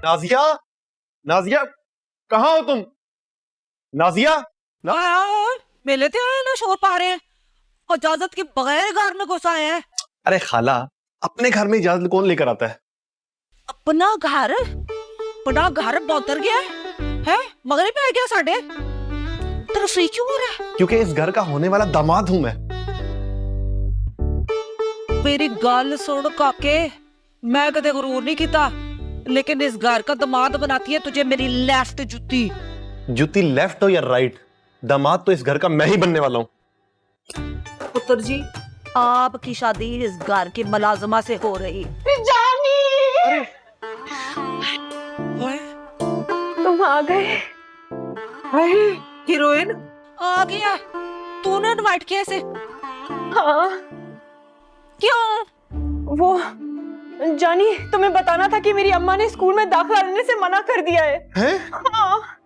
नाजिया, नाजिया, कहाँ हो तुम? नाजिया ना मेले ते आए ना, शोर पा रहे हैं, इजाजत के बगैर घर में घुस आए हैं। अरे खाला, अपने घर में इजाजत कौन लेकर आता है? अपना घर बौतर गया है मगरिब में आ गया साढ़े। तेरा फ्री क्यों हो रहा है? क्योंकि इस घर का होने वाला दामाद हूं मैं। मेरी गल सुन काके, मैं कदे गुरूर नहीं किया, लेकिन इस घर का दामाद बनाती है तुझे मेरी लेफ्ट जुत्ती। जुत्ती लेफ्ट हो या राइट, दामाद तो इस घर का मैं ही बनने वाला हूँ। पुत्र जी, आपकी शादी इस घर के मुलाजमा से हो रही। जानी, तुम आ गए। हीरोइन आ गया, तूने इनवाइट किया इसे? हाँ, क्यों? वो जानी, तुम्हें बताना था कि मेरी अम्मा ने स्कूल में दाखिला लेने से मना कर दिया है। हैं? हाँ।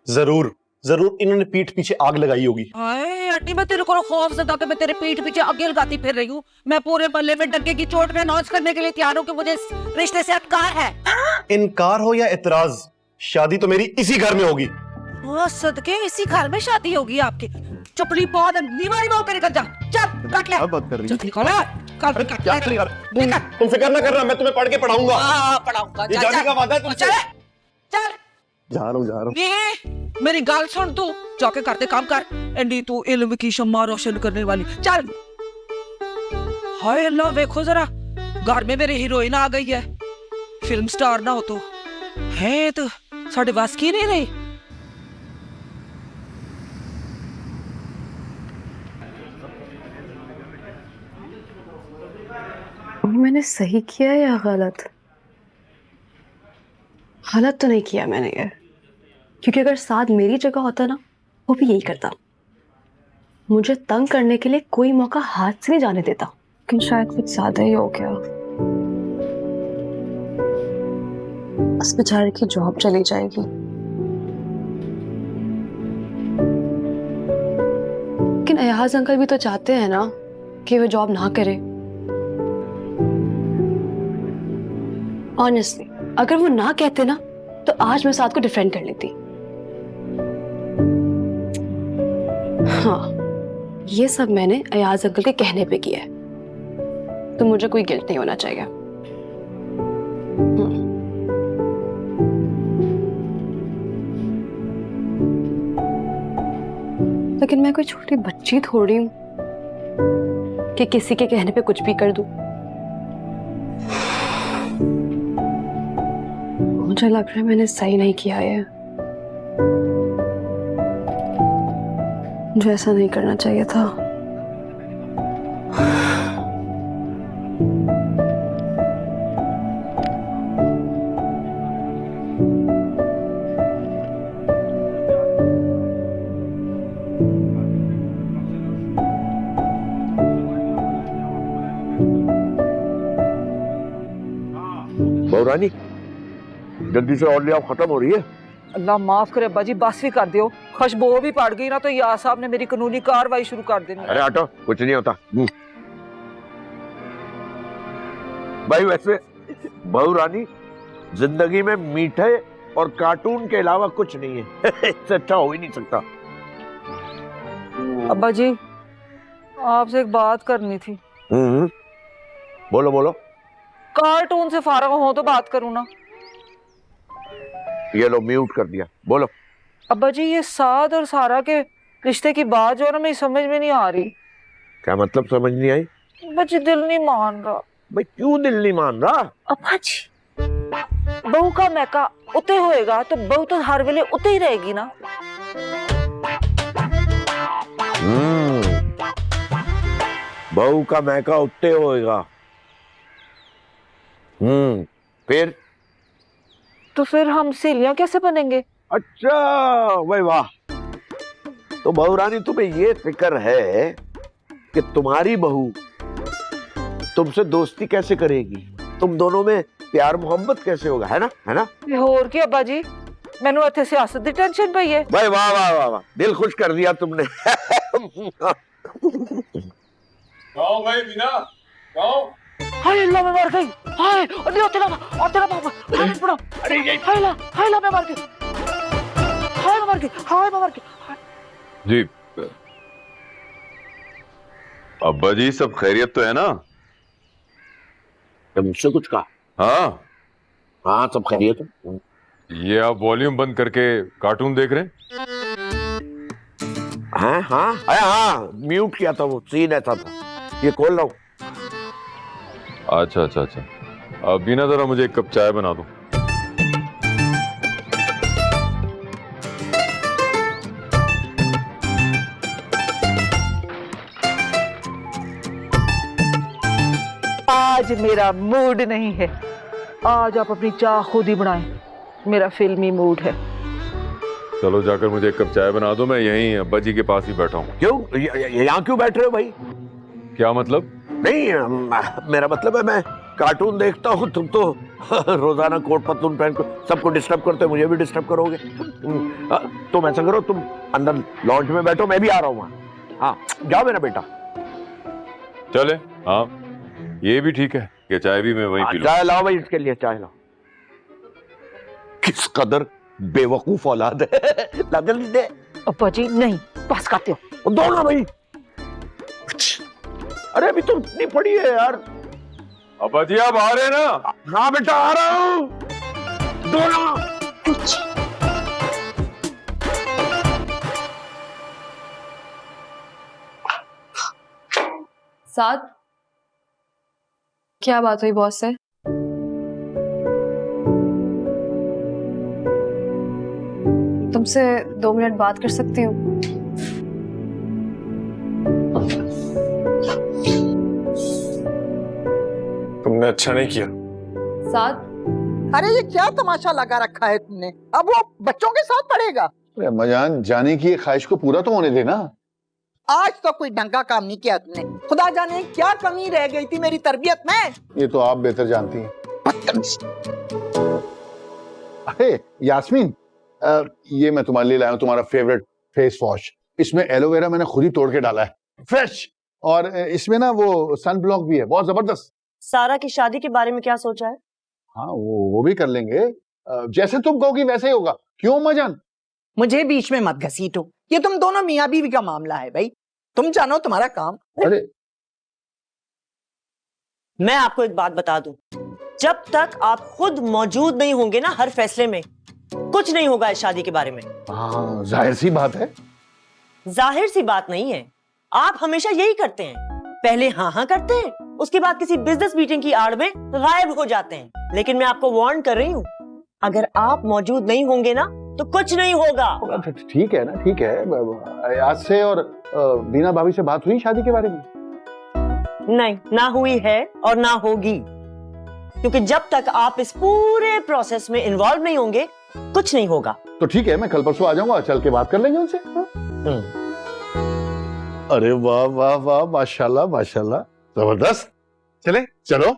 जरूर जरूर इन्होंने पीठ पीछे आग लगाई होगी। हाय आंटी, मैं तेरे को खौफ से था कि मैं तेरे पीठ पीछे आगे लगाती फिर रही हूँ। मैं पूरे मोहल्ले में डंके की चोट में अनाउंस करने के लिए तैयार हूँ कि मुझे इस रिश्ते से इनकार है। इनकार हो या इतराज, शादी तो मेरी इसी घर में होगी। वो सदके इसी घर में शादी होगी आपकी। चुपड़ी पौध नीवारी बहु पे निकल जा, चल काट ले। क्या बात कर रही जल्दी निकाल, काट काट क्या कर रही है? तुम फिक्र ना करना, मैं तुम्हें पढ़ के पढ़ाऊंगा। पढ़ाऊंगा। ये जाने का वादा है तुमसे। चल चल, जा रहा हूँ। ये मेरी गाल सुन, तू जाके करते काम कर। एंडी तू इल्म की शम्मा रोशन करने वाली, चल। हाय अल्लाह, देखो जरा, घर में मेरी हीरोइन आ गई है। फिल्म स्टार ना हो तो है तो साढ़े बस की नहीं रही। मैंने सही किया या गलत? गलत तो नहीं किया मैंने ये, क्योंकि अगर साथ मेरी जगह होता ना, वो भी यही करता। मुझे तंग करने के लिए कोई मौका हाथ से नहीं जाने देता, लेकिन शायद कुछ ज्यादा ही हो गया। उस बेचारे की जॉब चली जाएगी। लेकिन अयाज अंकल भी तो चाहते हैं ना कि वो जॉब ना करे। ऑनेस्टली, अगर वो ना कहते ना, तो आज मैं साथ को डिफेंड कर लेती। हाँ, ये सब मैंने अयाज अंकल के कहने पे किया है, तो मुझे कोई गिल्ट नहीं होना चाहिए। लेकिन मैं कोई छोटी बच्ची थोड़ी हूं कि किसी के कहने पे कुछ भी कर दूं। मुझे लग रहा है मैंने सही नहीं किया है। मुझे ऐसा नहीं करना चाहिए था। बहुरानी, जल्दी से और ले आओ, खत्म हो रही है। अल्लाह माफ करे अब्बा जी, बस भी कर दियो। खुशबू भी पड़ गई ना तो यार साहब ने मेरी कानूनी कार्रवाई शुरू कर देनी। अरे हटो, कुछ नहीं होता। भाई वैसे बहुरानी, जिंदगी में मीठे और कार्टून के अलावा कुछ नहीं है। इससे अच्छा हो ही नहीं सकता। अब्बा जी, आपसे एक बात करनी थी। बोलो बोलो। कार्टून से फारग हो तो बात करूं ना। ये लो, म्यूट कर दिया, बोलो। अब्बा जी, ये साद और सारा के रिश्ते की बात जो है ना, मेरी समझ में नहीं आ रही। क्या मतलब, समझ नहीं आई? अब्बा जी, दिल नहीं मान रहा। भाई क्यों दिल नहीं मान रहा? अब्बा जी, बहू का मैका उते होएगा तो बहू तो हर वेले उते ही रहेगी ना। बहू का मैका उठते होएगा। फिर तो फिर हम सहेलियां कैसे बनेंगे? अच्छा, भाई वाह। तो बहुरानी, तुम्हें ये फिक्र है कि तुम्हारी बहू तुमसे दोस्ती कैसे करेगी, तुम दोनों में प्यार मोहब्बत कैसे होगा, है ना? है ना? और क्या अब्बा जी, मैनू इत्थे सियासत दी टेंशन पई है। भाई वाह वाह वाह वाह, दिल खुश कर दिया तुमने। गाओ भाई मीना, गाओ। हाय अल्लाह मैं मर गई। हाय अरे तेरा बाबा हाय पड़ा। अरे ये हाय अल्लाह मैं मर गई। हाय मैं मर गई। जी अब्बा जी, सब खैरियत तो है ना? मुझसे कुछ कहा? हाँ, हाँ सब खैरियत है। ये आप वॉल्यूम बंद करके कार्टून देख रहे हैं? हाँ हाँ अरे हाँ, म्यूट किया था, वो सीन ऐसा था। ये खोल रहा हूँ। अच्छा। अब बीना जरा मुझे एक कप चाय बना दो। आज मेरा मूड नहीं है। आज आप अपनी चाय खुद ही बनाएं। मेरा फिल्मी मूड है। चलो जाकर मुझे एक कप चाय बना दो, मैं यहीं अब्बा जी के पास ही बैठा हूँ। क्यों यहाँ क्यों बैठ रहे हो भाई? क्या मतलब? नहीं मेरा मतलब है मैं कार्टून देखता हूँ, तुम तो रोजाना कोट पतलून पहन कर सबको डिस्टर्ब करते हो, मुझे भी डिस्टर्ब करोगे। तुम ऐसा करो, तुम अंदर लॉन्च में बैठो, मैं भी आ रहा हूँ वहाँ। हाँ जाओ मेरा बेटा। चले, हाँ ये भी ठीक है कि चाय भी मैं वहीं पी लूं। चाय लाओ भाई, इसके लिए चाय लाओ। किस कदर बेवकूफ औलाद है। ला जल्दी दे। अब्बा जी नहीं, पास खाते हो। दो ना भाई। अरे अभी तो इतनी पड़ी है यार। अब्बा जी आप आ रहे हैं ना? हाँ बेटा आ रहा हूँ। दो ना। साथ क्या बात हुई बॉस से? तुमसे 2 मिनट बात कर सकती हूँ? तुमने अच्छा नहीं किया। साथ अरे ये क्या तमाशा लगा रखा है तुमने? अब वो बच्चों के साथ पढ़ेगा। अरे अम्माजान, जाने की ये ख्वाहिश को पूरा तो होने देना। आज तो कोई ढंग का काम नहीं किया तुमने। खुदा जाने क्या कमी रह गई थी मेरी तरबियत में। ये तो आप बेहतर जानती हैं। बदतमीज। अरे यास्मीन, ये मैं तुम्हारे लिए लाया हूँ, तुम्हारा फेवरेट फेस वॉश। इसमें एलोवेरा मैंने खुद ही तोड़ के डाला है, फ्रेश। और इसमें ना वो सन ब्लॉक भी है, बहुत जबरदस्त। सारा की शादी के बारे में क्या सोचा है? हाँ वो भी कर लेंगे। जैसे तुम कहोगी वैसे ही होगा। क्यों अम्माजान? मुझे बीच में मत घसीटो। ये तुम दोनों मियाँ बीवी का मामला है भाई। तुम जानो तुम्हारा काम। अरे मैं आपको एक बात बता दूं, जब तक आप खुद मौजूद नहीं होंगे ना हर फैसले में, कुछ नहीं होगा इस शादी के बारे में। हाँ जाहिर सी बात है। जाहिर सी बात नहीं है, आप हमेशा यही करते हैं। पहले हाँ हाँ करते हैं, उसके बाद किसी बिजनेस मीटिंग की आड़ में गायब हो जाते हैं। लेकिन मैं आपको वार्न कर रही हूँ, अगर आप मौजूद नहीं होंगे ना तो कुछ नहीं होगा। ठीक है ना, ठीक है। आज से और बीना भाभी से बात हुई शादी के बारे में? नहीं, ना हुई है और ना होगी, क्योंकि जब तक आप इस पूरे प्रोसेस में इन्वॉल्व नहीं होंगे कुछ नहीं होगा। तो ठीक है, मैं कल परसों आ जाऊंगा, चल के बात कर लेंगे उनसे। अरे वाह वाह वाह, माशाल्लाह माशाल्लाह, जबरदस्त। चले चलो।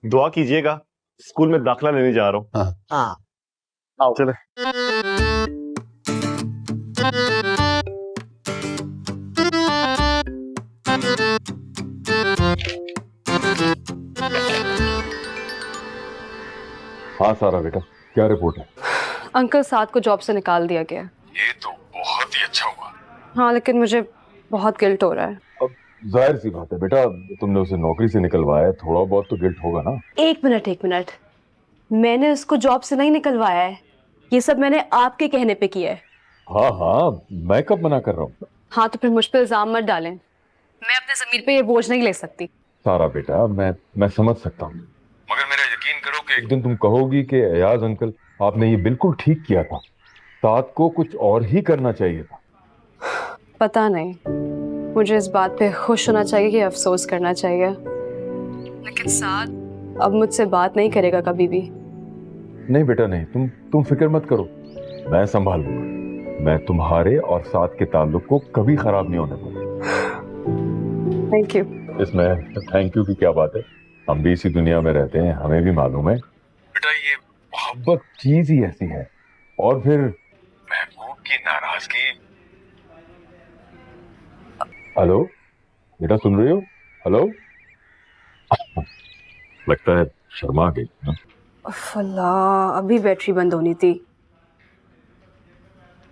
दुआ कीजिएगा, स्कूल में दाखिला लेने जा रहा हूँ। हाँ आओ चले। हाँ सारा बेटा, क्या रिपोर्ट है? अंकल साथ को जॉब से निकाल दिया गया। ये तो बहुत ही अच्छा हुआ। हाँ लेकिन मुझे बहुत गिल्ट हो रहा है। अब जाहिर सी बात है बेटा, तुमने उसे नौकरी से निकलवाया है, थोड़ा बहुत तो गिल्ट होगा ना। एक मिनट, मैंने उसको जॉब से नहीं निकलवाया है। ये सब मैंने आपके कहने पे किया है। हाँ हाँ, मैं कब मना कर रहा हूँ? हाँ तो फिर मुझ पे इल्जाम मत डालें। मैं अपने ज़मीर पे ये बोझ नहीं ले सकती। सारा बेटा, मैं समझ सकता हूँ, मगर मेरा यकीन करो कि एक दिन तुम कहोगी कि अयाज अंकल आपने ये बिल्कुल ठीक किया था, साथ को कुछ और ही करना चाहिए था। पता नहीं, मुझे इस बात पे खुश होना चाहिए कि अफसोस करना चाहिए, लेकिन साथ अब मुझसे बात नहीं करेगा कभी भी। नहीं बेटा नहीं, तुम फिक्र मत करो, मैं संभाल लूंगा। मैं तुम्हारे और साथ के ताल्लुक को कभी खराब नहीं होने दूंगा। Thank you. इसमें थैंक यू की क्या बात है, हम भी इसी दुनिया में रहते हैं, हमें भी मालूम है बेटा ये मोहब्बत चीज ही ऐसी है। और फिर महबूब की नाराजगी। हेलो बेटा, सुन रही हो? हेलो। लगता है शर्मा गई ना। अल्लाह, अभी बैटरी बंद होनी थी।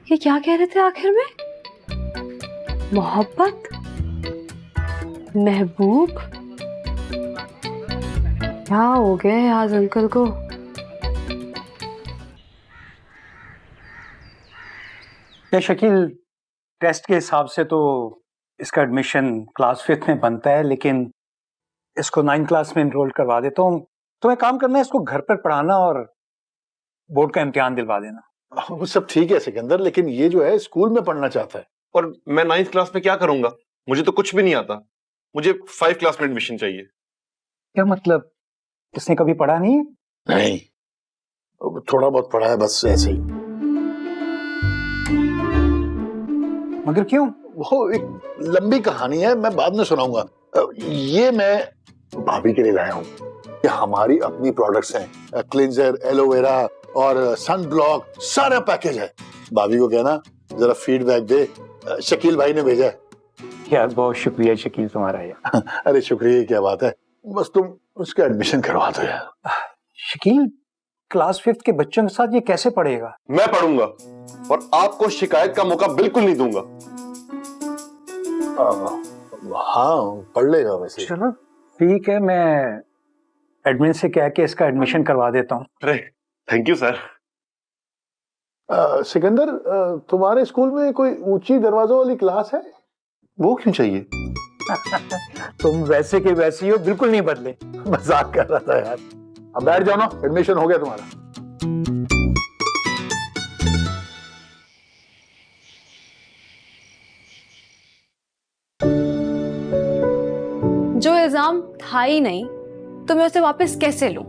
ये क्या कह रहे थे आखिर में? मोहब्बत, महबूब, क्या हो गया आज अंकल को? या शकील, टेस्ट के हिसाब से तो इसका एडमिशन क्लास 5th में बनता है, लेकिन इसको 9th क्लास में एनरोल करवा देता हूँ। तो एक काम करना है, इसको घर पर पढ़ाना और बोर्ड का इम्तिहान दिलवा देना। वो सब ठीक है सिकंदर, लेकिन ये जो है स्कूल में पढ़ना चाहता है। और मैं 9th क्लास में क्या करूंगा? मुझे तो कुछ भी नहीं आता। मुझे 5 क्लास में एडमिशन चाहिए। क्या मतलब, इसने कभी पढ़ा नहीं है? नहीं, थोड़ा बहुत पढ़ा है, बस ऐसे ही। मगर क्यों? वो एक लंबी कहानी है, मैं बाद में सुनाऊंगा। ये मैं भाभी के लिए लाया हूँ। ये हमारी अपनी प्रोडक्ट्स हैं, क्लिंजर, एलोवेरा और सन ब्लॉक, सारा पैकेज है। भाभी को कहना जरा फीडबैक दे, शकील भाई ने भेजा है। यार बहुत शुक्रिया शकील तुम्हारा यार। अरे शुक्रिया, क्या बात है, बस तुम उसका एडमिशन करवा दो यार। शकील, क्लास 5th के बच्चों के साथ ये कैसे पढ़ेगा? मैं पढ़ूंगा और आपको शिकायत का मौका बिल्कुल नहीं दूंगा। हाँ, पढ़ लेगा वैसे। चलो ठीक है, मैं एडमिन से कह के इसका एडमिशन करवा देता हूँ। अरे थैंक यू सर। सिकंदर, तुम्हारे स्कूल में कोई ऊंची दरवाजों वाली क्लास है? वो क्यों चाहिए? तुम वैसे के वैसे ही हो, बिल्कुल नहीं बदले। मजाक कर रहा था यार। अब बैठ जाओ ना, एडमिशन हो गया तुम्हारा। जो इल्जाम था ही नहीं तो मैं उसे वापस कैसे लूं?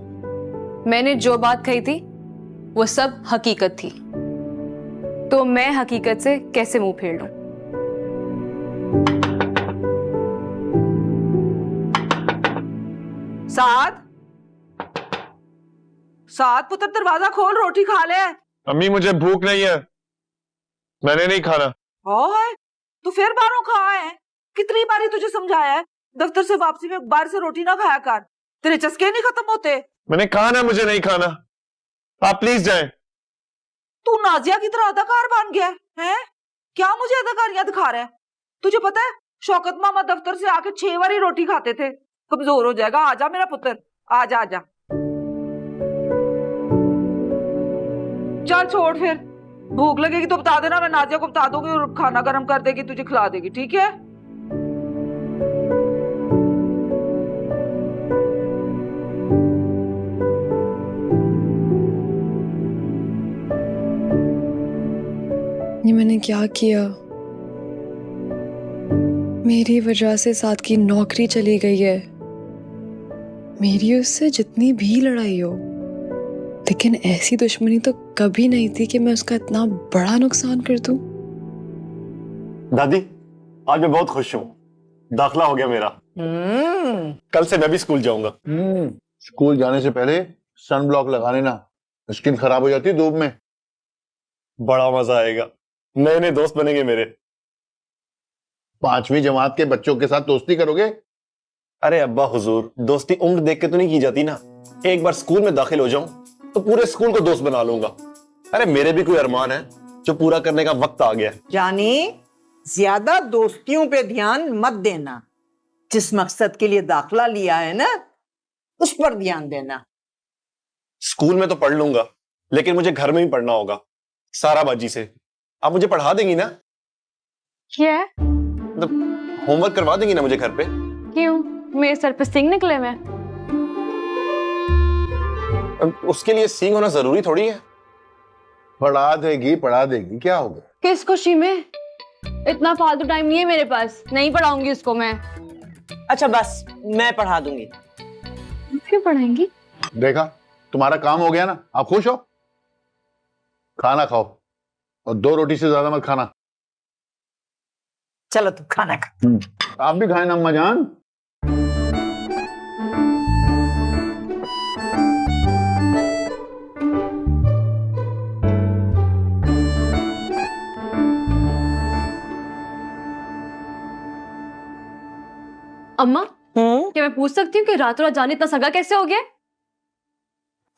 मैंने जो बात कही थी वो सब हकीकत थी, तो मैं हकीकत से कैसे मुंह फेर लूं? साद, साद पुत्र, दरवाजा खोल, रोटी खा ले। अम्मी मुझे भूख नहीं है, मैंने नहीं खाना। ओए, तू फिर बाहरों खा है? कितनी बारी तुझे समझाया है दफ्तर से वापसी में बाहर से रोटी ना खाया कर, तेरे चस्के नहीं खत्म होते। मैंने कहा ना मुझे नहीं खाना, आप प्लीज जाएं। तू नाजिया की तरह अदाकार बन गया है? क्या मुझे अदाकारियां दिखा रहा है? तुझे पता है शौकत मामा दफ्तर से आके 6 बारी रोटी खाते थे। कमजोर हो जाएगा, आजा मेरा पुत्र, आजा आजा। चल छोड़, फिर भूख लगेगी तो बता देना, मैं नाजिया को बता दूंगी और खाना गर्म कर देगी, तुझे खिला देगी, ठीक है? ये मैंने क्या किया? मेरी वजह से साथ की नौकरी चली गई है। मेरी उससे जितनी भी लड़ाई हो, लेकिन ऐसी दुश्मनी तो कभी नहीं थी कि मैं उसका इतना बड़ा नुकसान कर दूं। दादी, आज मैं बहुत खुश हूँ, दाखिला हो गया मेरा। कल से मैं भी स्कूल जाऊंगा। स्कूल जाने से पहले सन ब्लॉक लगा लेना, स्किन खराब हो जाती है धूप में। बड़ा मजा आएगा, नए नए दोस्त बनेंगे मेरे। 5वीं जमात के बच्चों के साथ दोस्ती करोगे? अरे अब्बा हुजूर, दोस्ती उम्र देख के तो नहीं की जाती ना। एक बार स्कूल में दाखिल हो जाऊं तो पूरे स्कूल को दोस्त बना लूंगा। अरे मेरे भी कोई अरमान है जो पूरा करने का वक्त आ गया है। जानी, ज्यादा दोस्तियों पे ध्यान मत देना। जिस मकसद के लिए दाखला लिया है ना, उस पर ध्यान देना। स्कूल में तो पढ़ लूंगा, लेकिन मुझे घर में भी पढ़ना होगा सारा बाजी से। आप मुझे पढ़ा देंगी ना? क्या? मतलब होमवर्क करवा देंगी ना मुझे घर पे? क्यों, मेरे सर पे सिंग निकले मैं? उसके लिए सींग होना जरूरी थोड़ी है। पढ़ा देगी, क्या होगा? किस खुशी में? इतना फालतू टाइम नहीं है मेरे पास, नहीं पढ़ाऊंगी उसको मैं। अच्छा बस, मैं पढ़ा दूंगी। क्यों पढ़ाएंगी? देखा, तुम्हारा काम हो गया ना, आप खुश हो? खाना खाओ और 2 रोटी से ज्यादा मत खाना। चलो तुम खाना खा। आप भी खाए ना अम्मा जान। अम्मा, क्या मैं पूछ सकती हूँ कि रातों रात जाने इतना सगा कैसे हो गया?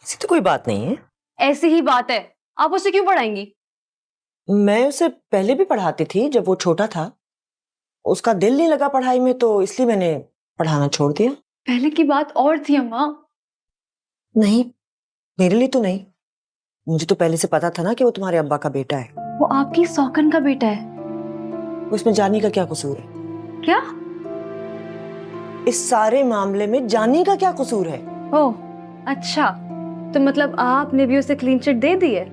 ऐसी तो कोई बात नहीं है। ऐसी ही बात है, आप उसे क्यों पढ़ाएंगी? मैं उसे पहले भी पढ़ाती थी जब वो छोटा था। उसका दिल नहीं लगा पढ़ाई में तो इसलिए मैंने पढ़ाना छोड़ दिया। पहले की बात और थी अम्मा। नहीं, मेरे लिए तो नहीं। मुझे तो पहले से पता था ना कि वो तुम्हारे अब्बा का बेटा है। वो आपकी सौकन का बेटा है। उसमें जानी का क्या कसूर है? क्या? इस सारे मामले में जानी का क्या कसूर है? ओह अच्छा, तो मतलब आपने भी उसे क्लीन चिट दे दी है?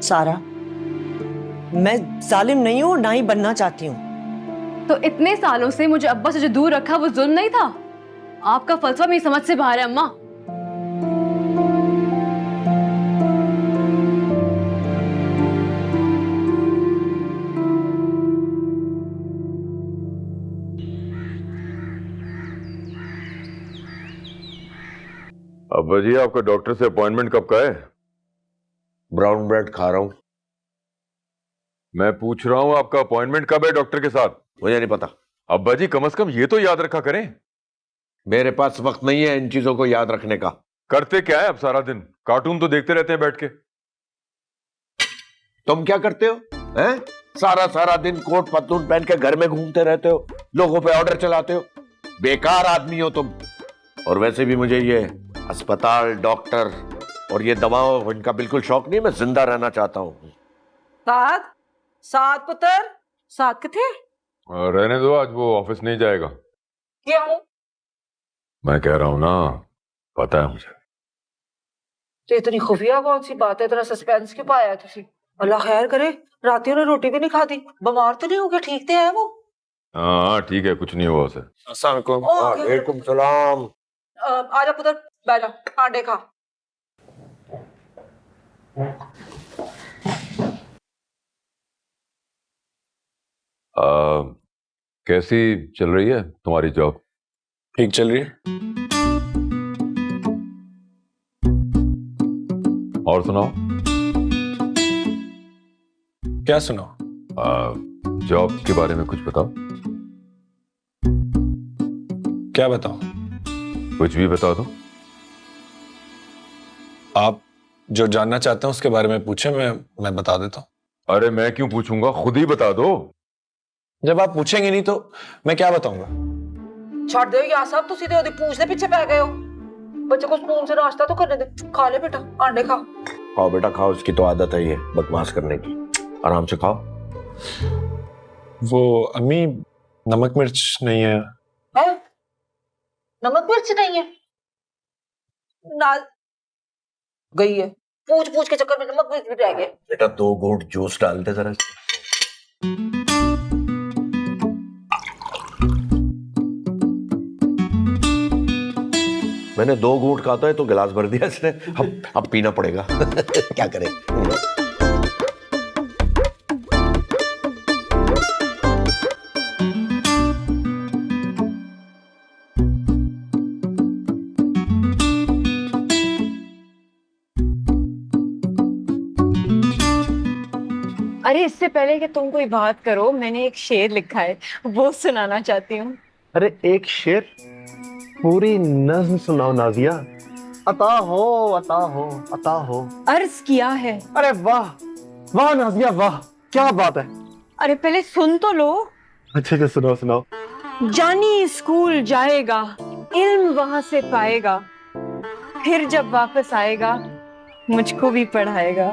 सारा, मैं जालिम नहीं हूं, ना ही बनना चाहती हूँ। तो इतने सालों से मुझे अब्बा से जो दूर रखा वो जुल्म नहीं था? आपका फलसफा मेरी समझ से बाहर है अम्मा। अब्बा जी, आपका डॉक्टर से अपॉइंटमेंट कब का है? ब्राउन ब्रेड खा रहा हूं। मैं पूछ रहा हूं आपका अपॉइंटमेंट कब है डॉक्टर के साथ? मुझे नहीं पता। अब्बा जी, कम से कम ये तो याद रखा करें। मेरे पास वक्त नहीं है इन चीजों को याद रखने का। करते क्या है अब सारा दिन? कार्टून तो देखते रहते हैं बैठ के। तुम क्या करते हो? हैं? सारा सारा दिन कोट पतलून पहन के घर में घूमते रहते हो, लोगों पे ऑर्डर चलाते हो। बेकार आदमी हो तुम। और वैसे भी मुझे ये अस्पताल, डॉक्टर और ये दवाओं इनका बिल्कुल शौक नहीं। मैं जिंदा रहना चाहता हूँ। साथ पुत्र, साथ किथे? रहने दो, आज वो ऑफिस नहीं जाएगा। क्यों? मैं कह रहा हूं ना, पता है मुझे। तो इतनी खुफिया कौन सी बात है, इतना सस्पेंस क्यों पाया है तुसी? अल्लाह खैर करे, रातियों ने रोटी भी नहीं खाती। बीमार तो नहीं हो गया? ठीक तो है वो? हाँ ठीक है, कुछ नहीं हुआ उसे। वालेकुम सलाम। आजा पुत्र, बैठ जा, आंडे खा। कैसी चल रही है तुम्हारी जॉब? ठीक चल रही है। और सुनाओ। क्या सुनाओ? जॉब के बारे में कुछ बताओ। क्या बताओ? कुछ भी बता दो। आप जो जानना चाहते हैं उसके बारे में पूछे, मैं बता देता हूँ। अरे मैं क्यों पूछूंगा, खुद ही बता दो। जब आप पूछेंगे नहीं तो मैं क्या बताऊंगा? छड़ दो यार साहब, तुसी तो ओदी पूछने पीछे पै गए हो। बच्चे को स्पून से नाश्ता तो करने दे। खा ले बेटा, आंडे खा। खाओ बेटा खाओ, उसकी तो आदत है ये बकवास करने की। आराम से खाओ। वो अम्मी, नमक मिर्च नहीं है। है? नमक मिर्च नहीं है? ना गई है, पूछ पूछ के चक्कर में नमक मिर्च भी रह गए। बेटा 2 घूंट जूस डाल दे जरा। मैंने 2 घूंट खाता है तो गिलास भर दिया इसने। अब पीना पड़ेगा। क्या करें? अरे इससे पहले कि तुम कोई बात करो, मैंने एक शेर लिखा है, वो सुनाना चाहती हूँ। अरे एक शेर? पूरी नज्म सुनाओ नाजिया। अता हो अता हो अता हो। अर्ज किया है। अरे वाह वाह नाजिया वाह, क्या बात है। अरे पहले सुन तो लो। अच्छा सुनाओ सुनाओ। जानी स्कूल जाएगा, इल्म वहां से पाएगा, फिर जब वापस आएगा मुझको भी पढ़ाएगा।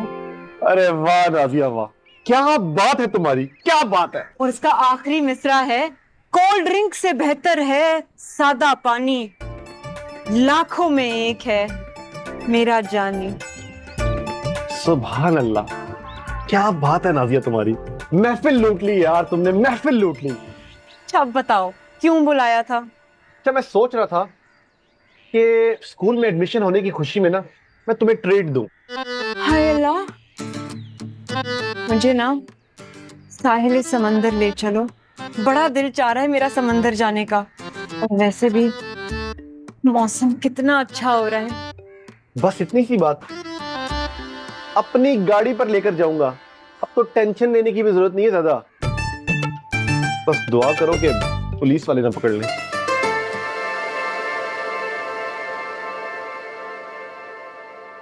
अरे वाह नाजिया वाह, क्या बात है तुम्हारी, क्या बात है। और इसका आखिरी मिसरा है, कोल्ड ड्रिंक से बेहतर है सादा पानी, लाखों में एक है मेरा जानी। सुभान अल्लाह, क्या बात है नाजिया तुम्हारी। महफिल लूट ली यार तुमने, महफिल लूट ली। अच्छा अब बताओ क्यों बुलाया था? अच्छा मैं सोच रहा था कि स्कूल में एडमिशन होने की खुशी में ना मैं तुम्हें ट्रीट दूं। हाय अल्लाह, मुझे ना साहिल समंदर ले चलो, बड़ा दिल चाह रहा है मेरा समंदर जाने का। और वैसे भी मौसम कितना अच्छा हो रहा है। बस इतनी सी बात, अपनी गाड़ी पर लेकर जाऊंगा। अब तो टेंशन लेने की भी जरूरत नहीं है ज्यादा। बस दुआ करो कि पुलिस वाले ना पकड़ लें।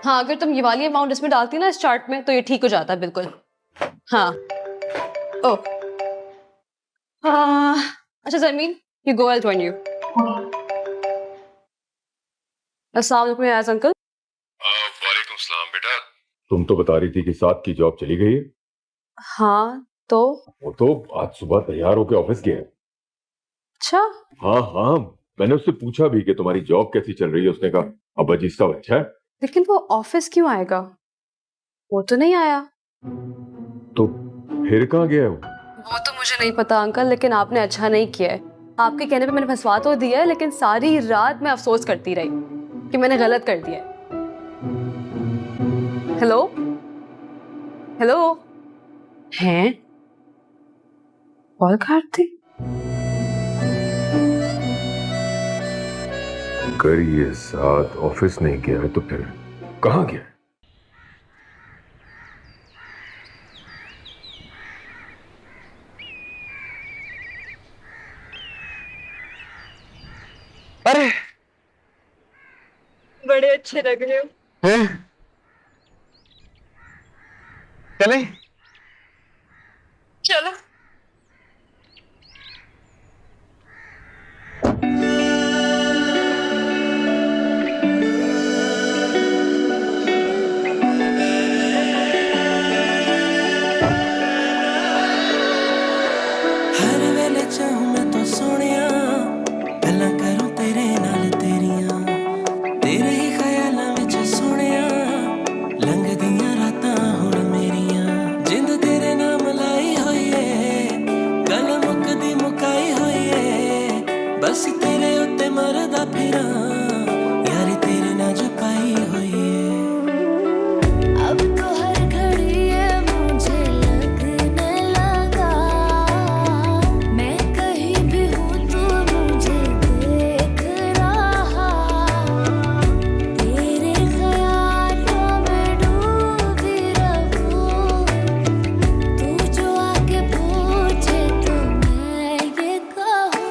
हाँ, अगर तुम ये वाली अमाउंट इसमें डालती ना इस चार्ट में, तो ये ठीक हो जाता है बिल्कुल। हाँ। ओ हाँ, अच्छा ज़मीन, you go, I will join you. अस्सलाम वालेकुम याज अंकल। वालेकुम सलाम बेटा। तुम तो बता रही थी कि साथ की जॉब चली गई है। हाँ तो वो तो आज सुबह तैयार होके ऑफिस गया है। अच्छा, हाँ हाँ, मैंने उससे पूछा भी कि तुम्हारी जॉब कैसी चल रही है। उसने कहा अब जी सब अच्छा है। लेकिन वो ऑफिस क्यों आएगा? वो तो नहीं आया। तो फिर कहाँ गया है वो? वो तो मुझे नहीं पता अंकल, लेकिन आपने अच्छा नहीं किया है। आपके कहने पे मैंने फंसवा तो दिया है, लेकिन सारी रात मैं अफसोस करती रही कि मैंने गलत कर दिया है। हेलो हेलो, हैं? कॉल काटती? अगर ये साथ ऑफिस नहीं गया है तो फिर कहाँ गया है? अरे बड़े अच्छे लग रहे हो। हैं? चले? चलो। हर वेले चाहूं मैं तो सोनिया, गल्लां करूं तेरे नाल तेरियां, तेरे ही ख्यालां विच सोनिया, लंघदियां रातां हुण मेरियां, जिंद तेरे नाम लाई होई है, गल मुकदी मुकाई होई है, बस तेरे उत्ते मरदा फिरां, यारी तेरे नाल जुकाई होई है। अब तो हर घड़ी है मुझे लगने लगा, मैं कहीं भी हूँ तू मुझे देख रहा, तेरे ख्यालों में डूबी रहूं, तू जो आके पूछे तो मैं ये कहूँ,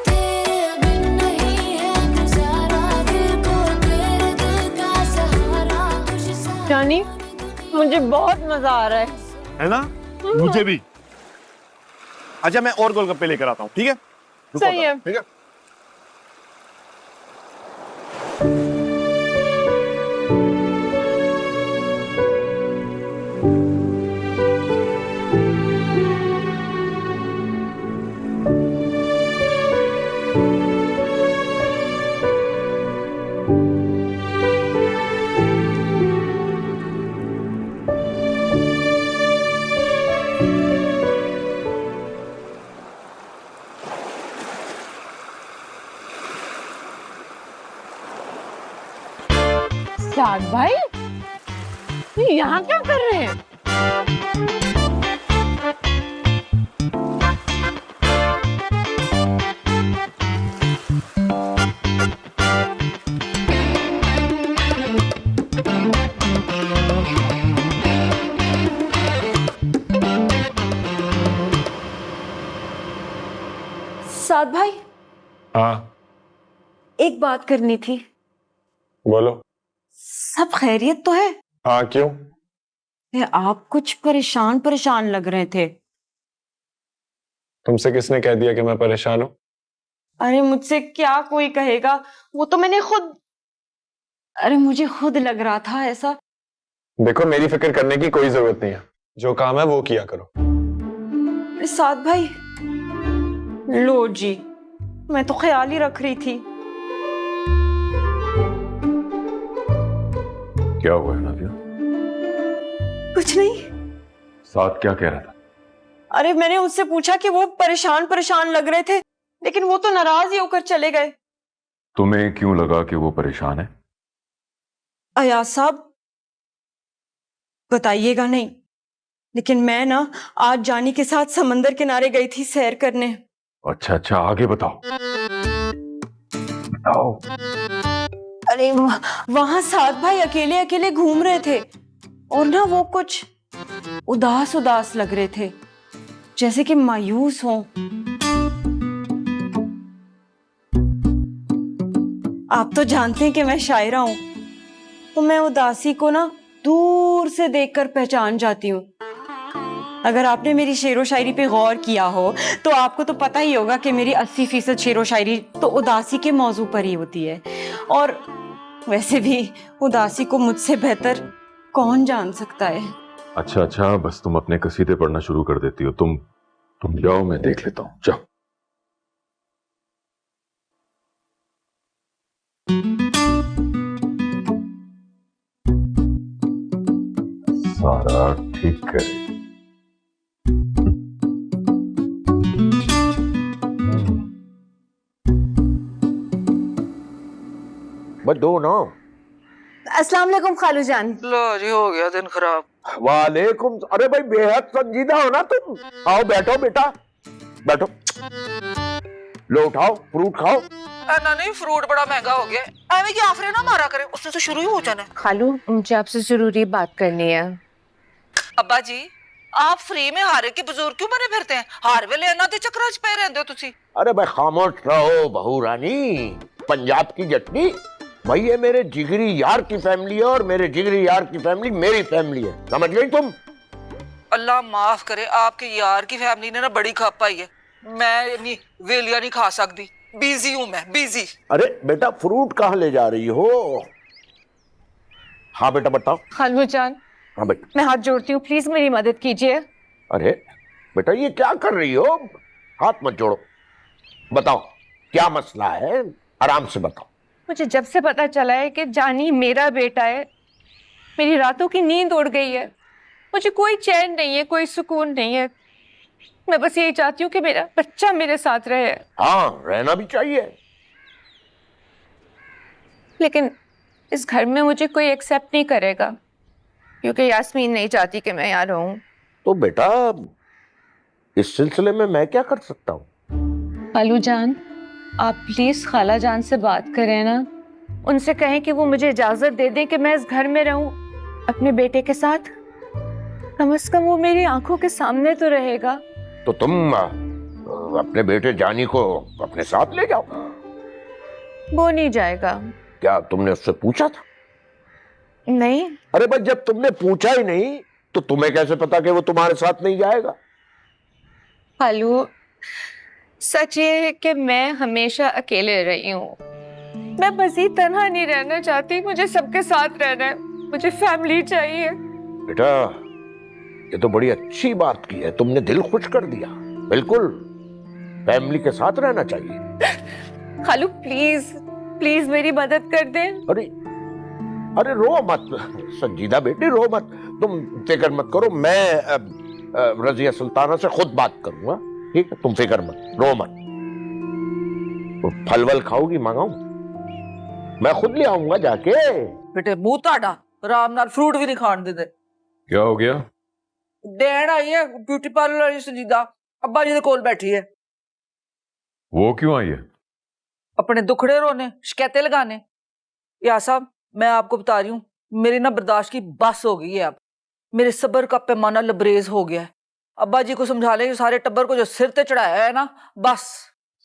तेरे बिन नहीं है गुजारा, दिल को तेरे दिल का सहारा, खुश सा जानी, मुझे बहुत मजा आ रहा है ना? मुझे भी। अच्छा मैं और गोलगप्पे लेकर आता हूँ, ठीक है? रुको सही है। ठीक है। साद भाई, ये यहाँ क्या कर रहे हैं? साद भाई, हाँ एक बात करनी थी। बोलो। सब खैरियत तो है? हाँ क्यों? आप कुछ परेशान परेशान लग रहे थे। तुमसे किसने कह दिया कि मैं परेशान हूँ? अरे मुझसे क्या कोई कहेगा, वो तो मैंने खुद, अरे मुझे खुद लग रहा था ऐसा। देखो मेरी फिक्र करने की कोई जरूरत नहीं है, जो काम है वो किया करो। अरे साद भाई, लो जी, मैं तो ख्याल ही रख रही थी। क्या हुआ है नादिया? कुछ नहीं। साथ क्या कह रहा था? अरे मैंने उससे पूछा कि वो परेशान परेशान लग रहे थे, लेकिन वो तो नाराज ही होकर चले गए। तुम्हें क्यों लगा कि वो परेशान है? अयाज साहब, बताइएगा नहीं, लेकिन मैं ना आज जानी के साथ समंदर किनारे गई थी सैर करने। अच्छा अच्छा, आगे बताओ बताओ। अरे वहां साथ भाई अकेले अकेले घूम रहे थे और ना वो कुछ उदास उदास लग रहे थे, जैसे कि मायूस हों। आप तो जानते हैं कि मैं शायरा हूं, तो मैं उदासी को ना दूर से देखकर पहचान जाती हूँ। अगर आपने मेरी शेरो शायरी पे गौर किया हो तो आपको तो पता ही होगा कि मेरी 80% शेरो शायरी तो उदासी के मौजू पर ही होती है। और वैसे भी उदासी को मुझसे बेहतर कौन जान सकता है। अच्छा, बस तुम अपने कसीदे पढ़ना शुरू कर देती हो। तुम जाओ, मैं देख लेता हूँ, जाओ। सारा ठीक करे। बस दो ना। अस्सलाम वालेकुम खालू जान। लो जी, हो गया दिन खराब। वालेकुम। अरे भाई बेहद संजीदा हो ना तुम। आओ बैठो बेटा, बैठो। लो उठाओ, फ्रूट खाओ। नहीं, फ्रूट बड़ा महंगा हो गया। एਵੇਂ की आफरे ना मारा करे, उससे तो शुरू ही हो जाना है। खालू मुझे आपसे जरूरी बात करनी है। अब्बा जी, आप फ्री में हारे के बुजुर्ग क्यों बने फिरते हैं? हार वे लेना ते चक्कर च पे रहंदे हो तुसी। अरे भाई खामोश रहो बहू रानी। पंजाब की जटनी भाई, ये मेरे जिगरी यार की फैमिली है और मेरे जिगरी यार की फैमिली मेरी फैमिली है, समझ गई तुम? अल्लाह माफ करे, आपके यार की फैमिली ने ना बड़ी खप पाई है। मैं नहीं वेलिया नहीं खा सकती, बिजी हूँ मैं, बिजी। अरे बेटा फ्रूट कहाँ ले जा रही हो? हाँ बेटा बताओ। खालू जान, हाँ बेटा। मैं हाथ जोड़ती हूँ, प्लीज मेरी मदद कीजिए। अरे बेटा ये क्या कर रही हो? हाथ मत जोड़ो, बताओ क्या मसला है, आराम से बताओ। मुझे जब से पता चला है कि जानी मेरा बेटा है, मेरी रातों की नींद उड़ गई है। मुझे कोई चैन नहीं है, कोई सुकून नहीं है। मैं बस यही चाहती हूँ कि मेरा बच्चा मेरे साथ रहे। हाँ रहना भी चाहिए, लेकिन इस घर में मुझे कोई एक्सेप्ट नहीं करेगा, क्योंकि यास्मीन नहीं चाहती कि मैं यहाँ रहूं। तो बेटा इस सिलसिले में मैं क्या कर सकता हूँ? खालू जान, आप प्लीज खाला जान से बात करें ना। उनसे कहें कि वो मुझे इजाजत दे दें कि मैं इस घर में रहूं अपने बेटे के साथ। कम से कम वो मेरी आंखों के सामने तो रहेगा। तो तुम अपने बेटे जानी को अपने साथ ले जाओ। वो नहीं जाएगा। क्या तुमने उससे पूछा था? नहीं। अरे बस जब तुमने पूछा ही नहीं तो तुम्हें कैसे पता कि वो तुम्हारे साथ नहीं जाएगा? खालू, सच ये है कि मैं हमेशा अकेले रही हूँ। मैं मज़ीद तन्हा नहीं रहना चाहती, मुझे सबके साथ रहना है, मुझे फैमिली चाहिए। बेटा ये तो बड़ी अच्छी बात की है, तुमने दिल खुश कर दिया। बिल्कुल फैमिली के साथ रहना चाहिए। खालू प्लीज प्लीज मेरी मदद कर दे। अरे रो मत संजीदा बेटी, रो मत, तुम फिक्र मत करो। मैं रजिया सुल्ताना से खुद बात करूंगा, ठीक है? तुम फिक्र मत, रो मत। तो फल वल खाओगी, मंगाऊं? मैं खुद ले आऊंगा जाके। बेटे मुंह ताड़ा, राम नाल फ्रूट भी नहीं खान देते। क्या हो गया? डैन आई है ब्यूटी पार्लर वाली संजीदा, अब्बा जी दे कोल बैठी है। वो क्यों आई है? अपने दुखड़े रोने, शिकायतें लगाने। या साहब मैं आपको बता रही हूँ, मेरी ना बर्दाश्त की बस हो गई है। अब मेरे सब्र का पैमाना लबरेज हो गया है। अब्बा जी को समझा ले, सारे टब्बर को जो सिर पे चढ़ाया है ना, बस।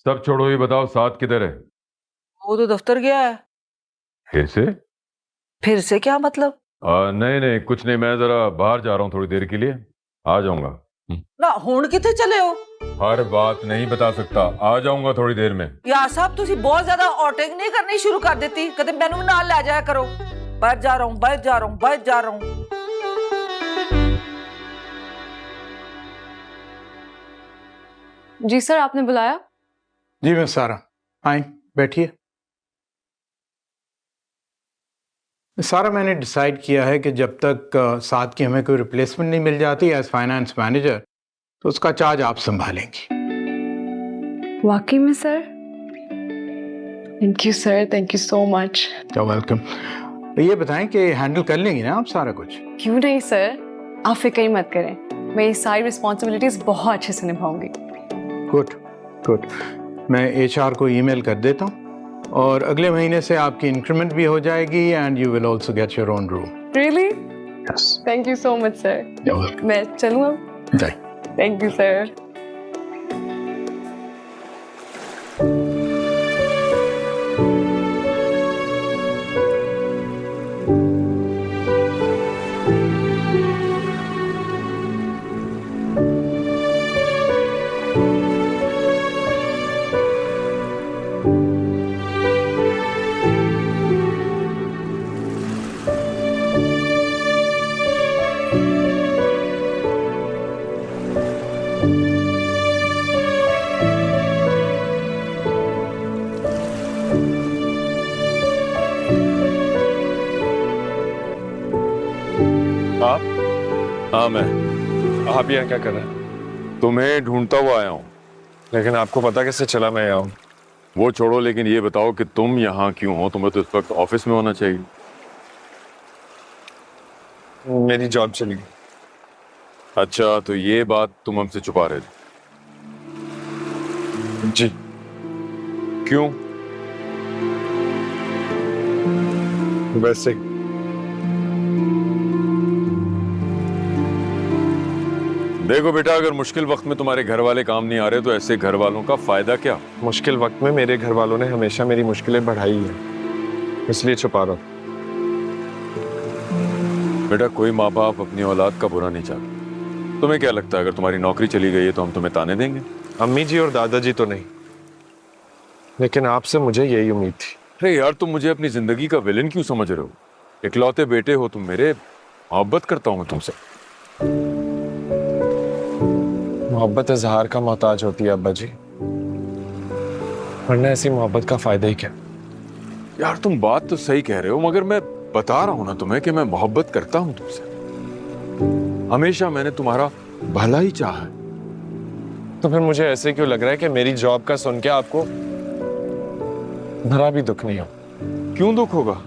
सब छोड़ो, ये बताओ साथ किधर है? वो तो दफ्तर गया है। फिर से क्या मतलब? नहीं कुछ नहीं, मैं जरा बाहर जा रहा हूँ थोड़ी देर के लिए, आ जाऊंगा। ना हुण किथे चले हो? हर बात नहीं बता सकता, आ जाऊंगा थोड़ी देर में। यार साहब तुसी बहुत ज्यादा ऑटिंग नहीं करनी शुरू कर देती, कदे मैनू नाल ले जाया करो। बाहर जा रहा हूँ, बाहर जा रहा हूँ, बाहर जा रहा हूँ। जी सर, आपने बुलाया? जी मैं सारा, आए बैठिए। सारा मैंने डिसाइड किया है कि जब तक साथ की हमें कोई रिप्लेसमेंट नहीं मिल जाती एज फाइनेंस मैनेजर, तो उसका चार्ज आप संभालेंगी। वाकई में sir? Thank you sir, thank you so much. You welcome. तो ये बताएं कि हैंडल कर लेंगी ना आप सारा कुछ? क्यों नहीं सर, आप फिक्र ही मत करें, मैं ये सारी रिस्पॉन्सिबिलिटीज बहुत अच्छे से निभाऊंगी। Good good. मैं एचआर को ईमेल कर देता हूँ और अगले महीने से आपकी इंक्रीमेंट भी हो जाएगी and you will also get your own room. Really? Yes. Thank you so much sir. You welcome. मैं चलूँ अब? जाए। Thank you sir. हाँ मैं आप यहाँ क्या कर रहे हैं? तुम्हें ढूंढता हुआ आया हूँ। लेकिन आपको पता कैसे चला मैं यहाँ हूँ? वो छोड़ो, लेकिन ये बताओ कि तुम यहाँ क्यों हो? तुम्हें तो इस वक्त ऑफिस में होना चाहिए। मेरी जॉब चली गई। अच्छा, तो ये बात तुम हमसे छुपा रहे थे? जी। क्यों? वैसे देखो बेटा, अगर मुश्किल वक्त में तुम्हारे घर वाले काम नहीं आ रहे तो ऐसे घर वालों का फायदा क्या? मुश्किल वक्त में मेरे घर वालों ने हमेशा मेरी मुश्किलें बढ़ाई है, इसलिए छुपा रहा हूं। बेटा, कोई माँ बाप अपनी औलाद का बुरा नहीं चाहते। तुम्हें क्या लगता है अगर तुम्हारी नौकरी चली गई है तो हम तुम्हें ताने देंगे? अम्मी जी और दादाजी तो नहीं, लेकिन आपसे मुझे यही उम्मीद थी। अरे यार, तुम मुझे अपनी जिंदगी का विलेन क्यों समझ रहे हो? इकलौते बेटे हो तुम मेरे, मोहब्बत करता हूं मैं तुमसे। मोहब्बत इजहार का मोहताज होती है अब्बा जी, वरना ऐसी मोहब्बत का फायदा ही क्या? यार तुम बात तो सही कह रहे हो, मगर मैं बता रहा हूं ना तुम्हें कि मैं मोहब्बत करता हूं तुमसे। हमेशा मैंने तुम्हारा भला ही चाहा है। तो फिर मुझे ऐसे क्यों लग रहा है कि मेरी जॉब का सुन के आपको जरा भी दुख नहीं हो? क्यों दुख होगा?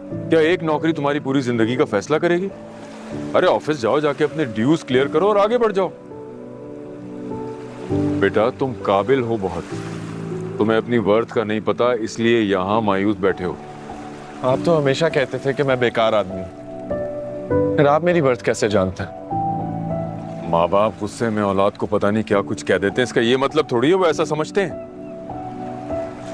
क्या एक नौकरी तुम्हारी पूरी जिंदगी का फैसला करेगी? अरे ऑफिस जाओ, जाके अपने ड्यूज क्लियर करो और आगे बढ़ जाओ। बेटा, तुम काबिल हो बहुत, तुम्हें अपनी वर्थ का नहीं पता, इसलिए यहां मायूस बैठे हो। आप तो हमेशा कहते थे कि मैं बेकार आदमी हूं, फिर आप मेरी वर्थ कैसे जानते हैं? माँ बाप गुस्से में औलाद को पता नहीं क्या कुछ कह देते हैं, इसका ये मतलब थोड़ी है वो ऐसा समझते हैं।